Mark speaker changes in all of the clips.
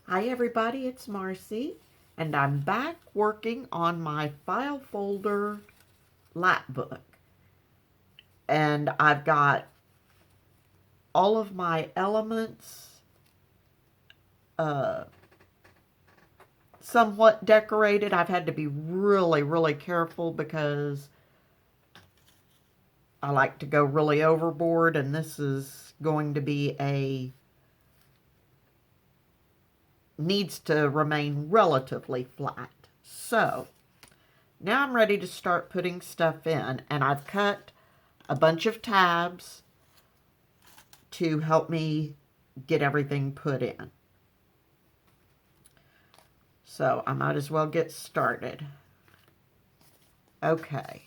Speaker 1: Hi everybody, it's Marcy, and I'm back working on my file folder lap book. And I've got all of my elements somewhat decorated. I've had to be really careful because I like to go really overboard, and this is going to be needs to remain relatively flat. So now I'm ready to start putting stuff in, and I've cut a bunch of tabs to help me get everything put in. So I might as well get started. Okay,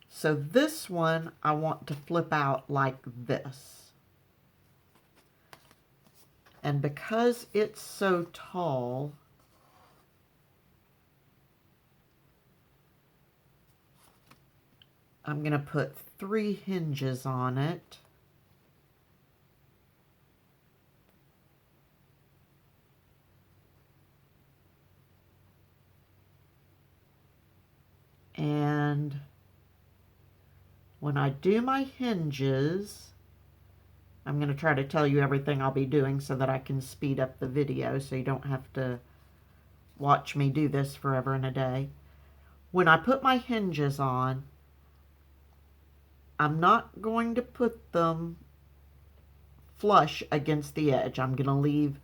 Speaker 1: so this one I want to flip out like this. And because it's so tall, I'm going to put 3 hinges on it. And when I do my hinges, I'm going to try to tell you everything I'll be doing so that I can speed up the video so you don't have to watch me do this forever and a day. When I put my hinges on, I'm not going to put them flush against the edge. I'm going to leave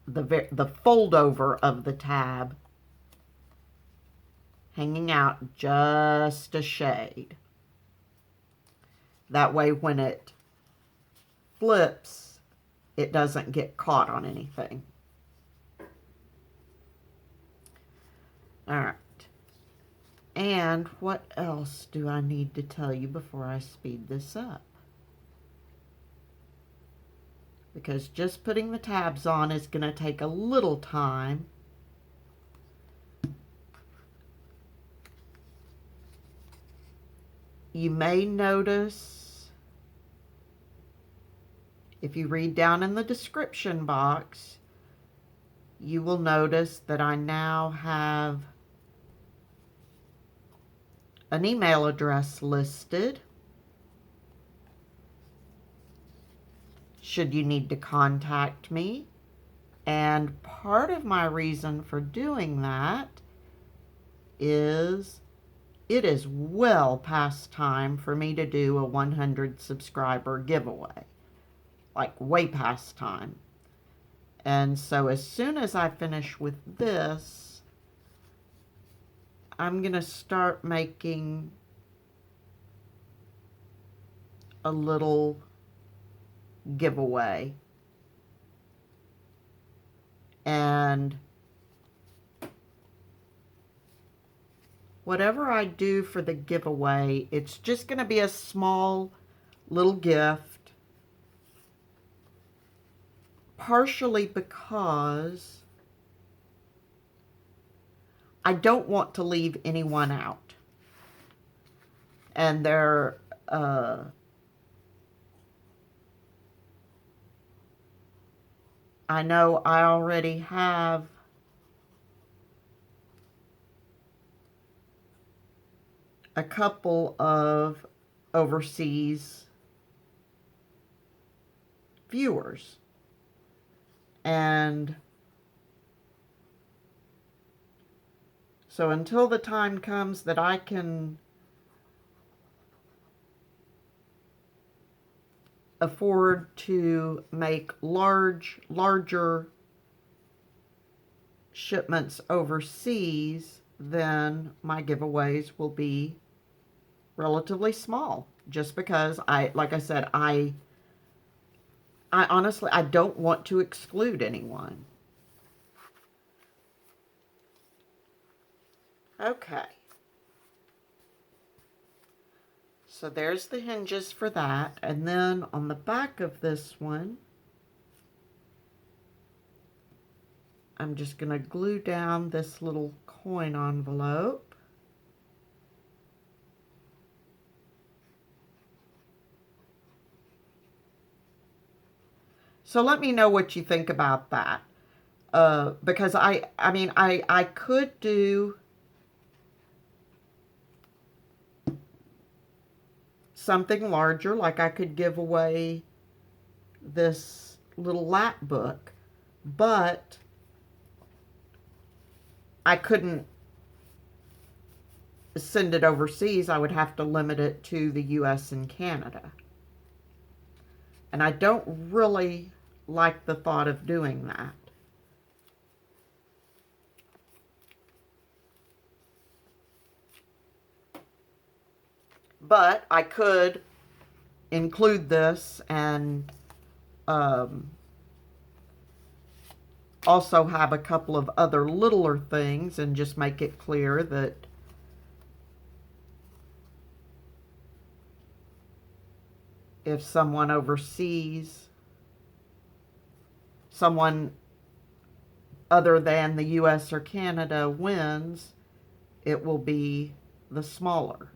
Speaker 1: the fold over of the tab hanging out just a shade. That way when it flips, it doesn't get caught on anything. All right. And what else do I need to tell you before I speed this up? Because just putting the tabs on is going to take a little time. You may notice, if you read down in the description box, you will notice that I now have an email address listed should you need to contact me. And part of my reason for doing that is it is well past time for me to do a 100 subscriber giveaway. Like way past time. And so as soon as I finish with this, I'm going to start making a little giveaway. And whatever I do for the giveaway, it's just going to be a small little gift. Partially because I don't want to leave anyone out. And I know I already have a couple of overseas viewers. And so until the time comes that I can afford to make larger shipments overseas, then my giveaways will be relatively small. Just because like I said, I honestly, I don't want to exclude anyone. Okay. So there's the hinges for that. And then on the back of this one, I'm just going to glue down this little coin envelope. So let me know what you think about that. Because I mean, I could do something larger, like I could give away this little lap book, but I couldn't send it overseas. I would have to limit it to the US and Canada. And I don't really like the thought of doing that. But I could include this and also have a couple of other littler things and just make it clear that if someone overseas, someone other than the US or Canada wins, it will be the smaller,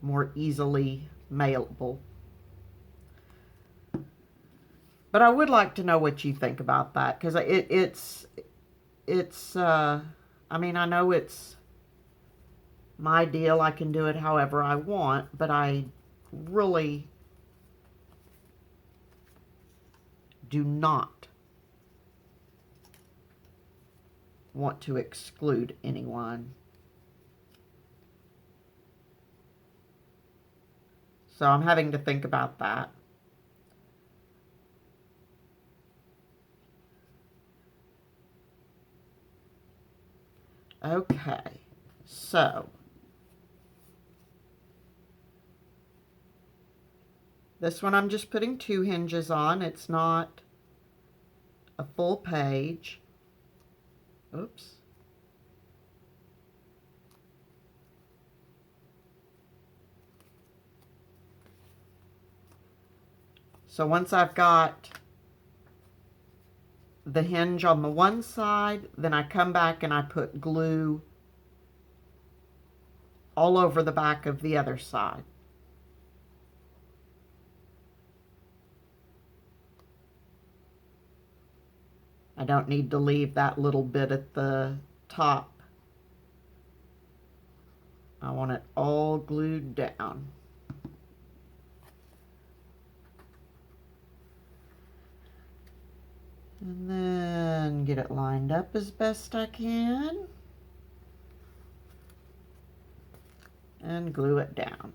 Speaker 1: more easily mailable. But I would like to know what you think about that, because I mean, I know it's my deal. I can do it however I want, but I really do not want to exclude anyone. So I'm having to think about that. Okay, so this one I'm just putting 2 hinges on. It's not a full page. Oops. So once I've got the hinge on the one side, then I come back and I put glue all over the back of the other side. I don't need to leave that little bit at the top. I want it all glued down. And then get it lined up as best I can. And glue it down.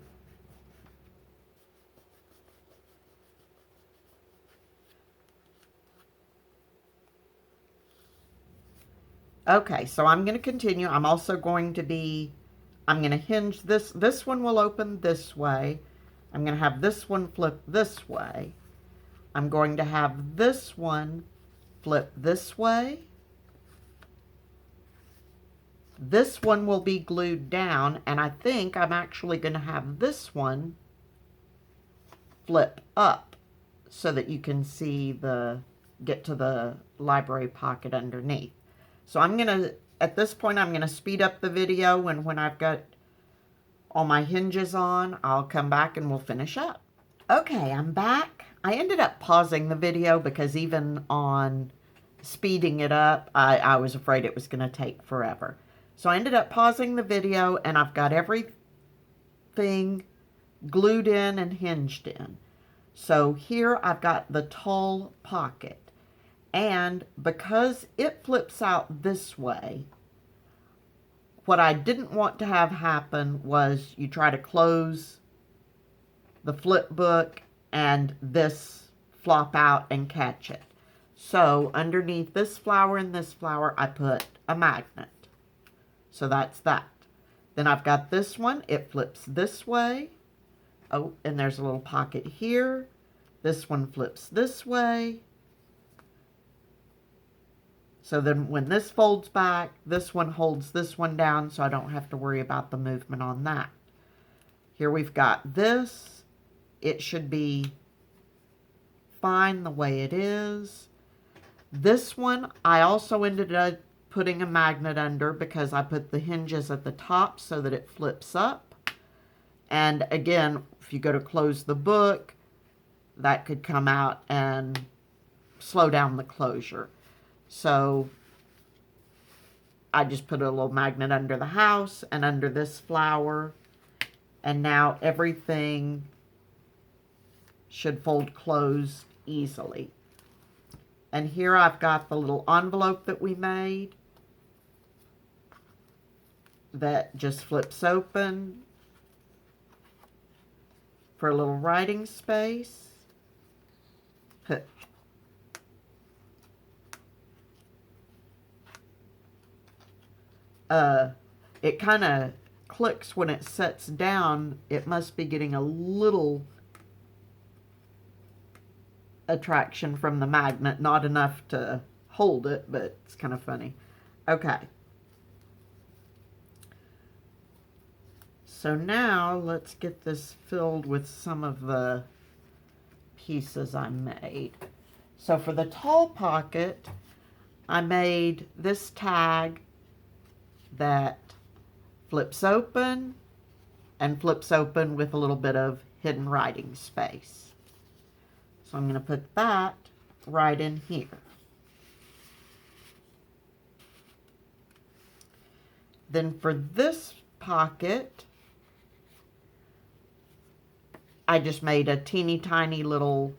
Speaker 1: Okay, so I'm going to continue. I'm also going to hinge this. This one will open this way. I'm going to have this one flip this way. I'm going to have this one flip this way. This one will be glued down, and I think I'm actually going to have this one flip up so that you can see get to the library pocket underneath. So at this point, I'm going to speed up the video, and when I've got all my hinges on, I'll come back and we'll finish up. Okay, I'm back. I ended up pausing the video because even on speeding it up, I was afraid it was going to take forever. So I ended up pausing the video, and I've got everything glued in and hinged in. So here I've got the tulle pocket. And because it flips out this way, what I didn't want to have happen was you try to close the flip book and this flop out and catch it. So underneath this flower and this flower, I put a magnet. So that's that. Then I've got this one. It flips this way. Oh, and there's a little pocket here. This one flips this way. So then when this folds back, this one holds this one down, so I don't have to worry about the movement on that. Here we've got this. It should be fine the way it is. This one, I also ended up putting a magnet under because I put the hinges at the top so that it flips up. And again, if you go to close the book, that could come out and slow down the closure. So I just put a little magnet under the house and under this flower, and now everything should fold closed easily. And here I've got the little envelope that we made that just flips open for a little writing space. It kind of clicks when it sets down. It must be getting a little attraction from the magnet, not enough to hold it, but it's kind of funny. Okay. So now let's get this filled with some of the pieces I made. So for the tall pocket, I made this tag that flips open and flips open with a little bit of hidden writing space. So I'm going to put that right in here. Then for this pocket, I just made a teeny tiny little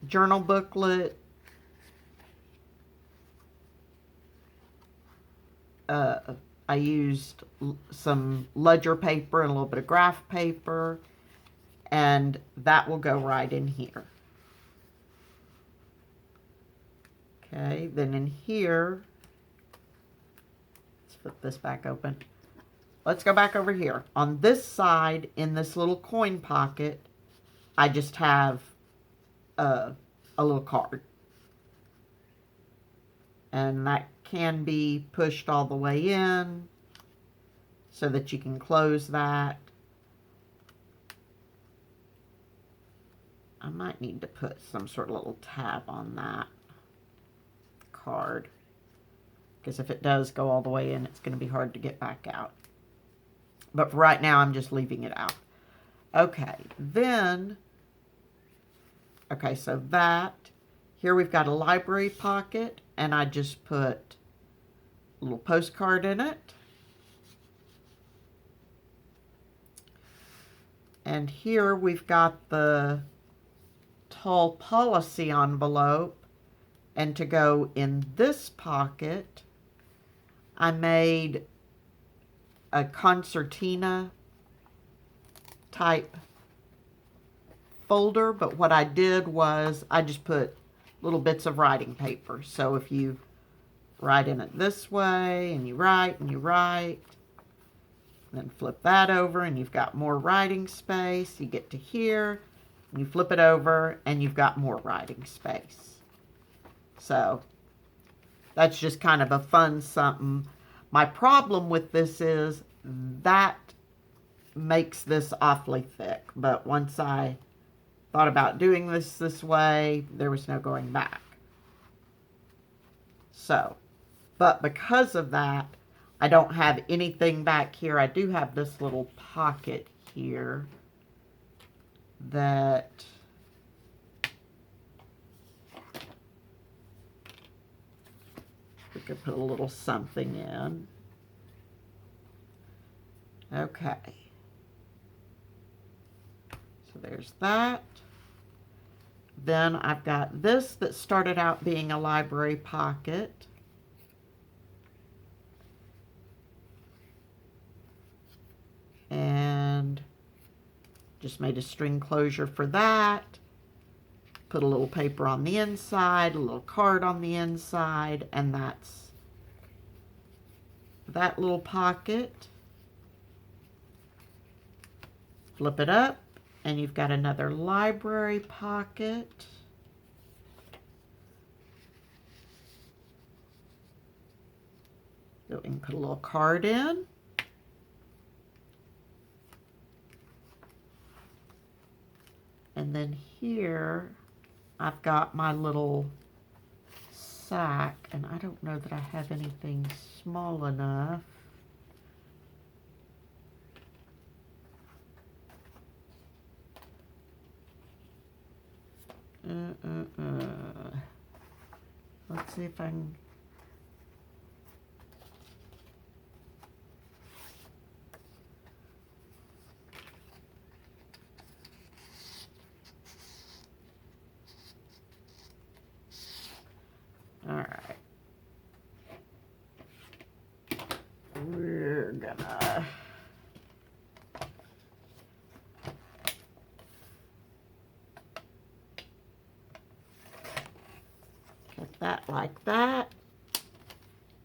Speaker 1: journal booklet. I used some ledger paper and a little bit of graph paper, and that will go right in here. Okay, then in here, let's flip this back open. Let's go back over here. On this side, in this little coin pocket, I just have a little card. And that can be pushed all the way in so that you can close that. I might need to put some sort of little tab on that card, because if it does go all the way in, it's going to be hard to get back out. But for right now, I'm just leaving it out. Okay, then, okay, so that, here we've got a library pocket, and I just put a little postcard in it. And here we've got the tall policy envelope, and to go in this pocket, I made a concertina type folder, but what I did was I just put little bits of writing paper. So if you write in it this way, and you write, then flip that over, and you've got more writing space. You get to here, and you flip it over, and you've got more writing space. So that's just kind of a fun something. My problem with this is that makes this awfully thick, but once I thought about doing this way, there was no going back. So, but because of that, I don't have anything back here. I do have this little pocket here that we could put a little something in. Okay. So there's that. Then I've got this that started out being a library pocket. And just made a string closure for that. Put a little paper on the inside, a little card on the inside, and that's that little pocket. Flip it up, and you've got another library pocket. So we can put a little card in. And then here, I've got my little sack, and I don't know that I have anything small enough. Let's see if I can. All right. We're gonna cut that like that.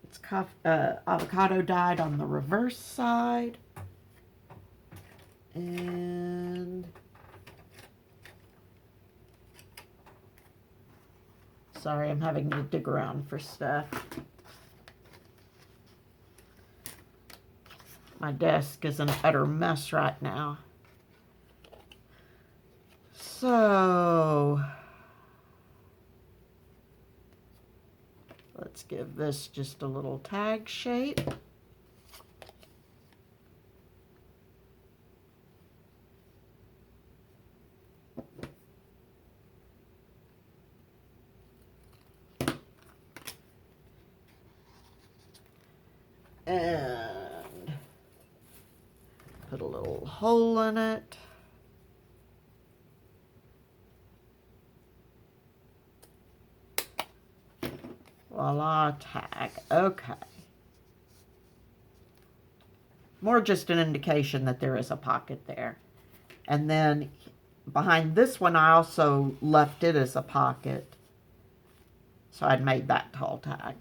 Speaker 1: It's avocado dyed on the reverse side. And sorry, I'm having to dig around for stuff. My desk is an utter mess right now. So let's give this just a little tag shape. And put a little hole in it. Voila, tag. Okay. More just an indication that there is a pocket there. And then behind this one, I also left it as a pocket. So I'd made that tall tag.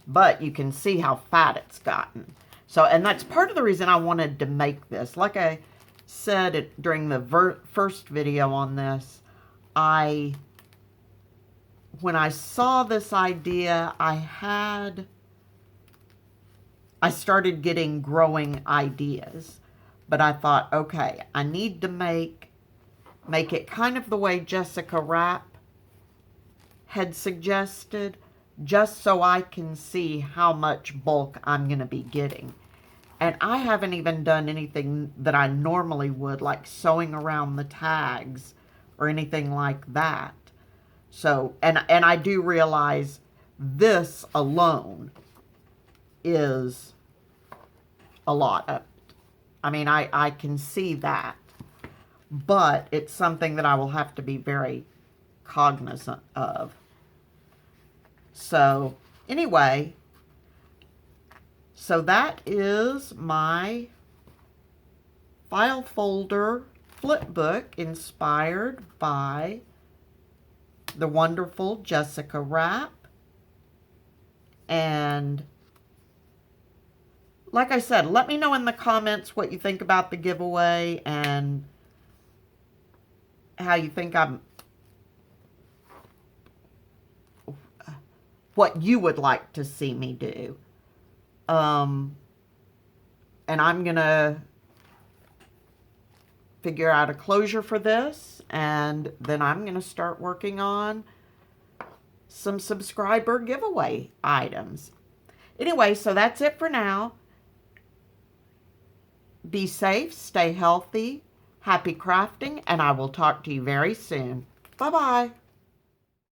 Speaker 1: But you can see how fat it's gotten. So, and that's part of the reason I wanted to make this. Like I said during the first video on this, when I saw this idea, I started getting growing ideas. But I thought, okay, I need to make it kind of the way Jessica Rapp had suggested, just so I can see how much bulk I'm going to be getting. And I haven't even done anything that I normally would, like sewing around the tags or anything like that. So, and I do realize this alone is a lot of it. I mean, I can see that. But it's something that I will have to be very cognizant of. So, anyway, so that is my file folder flip book inspired by the wonderful Jessica Rapp. And like I said, let me know in the comments what you think about the giveaway and how you think what you would like to see me do. And I'm going to figure out a closure for this, and then I'm going to start working on some subscriber giveaway items. Anyway, so that's it for now. Be safe, stay healthy, happy crafting, and I will talk to you very soon. Bye-bye.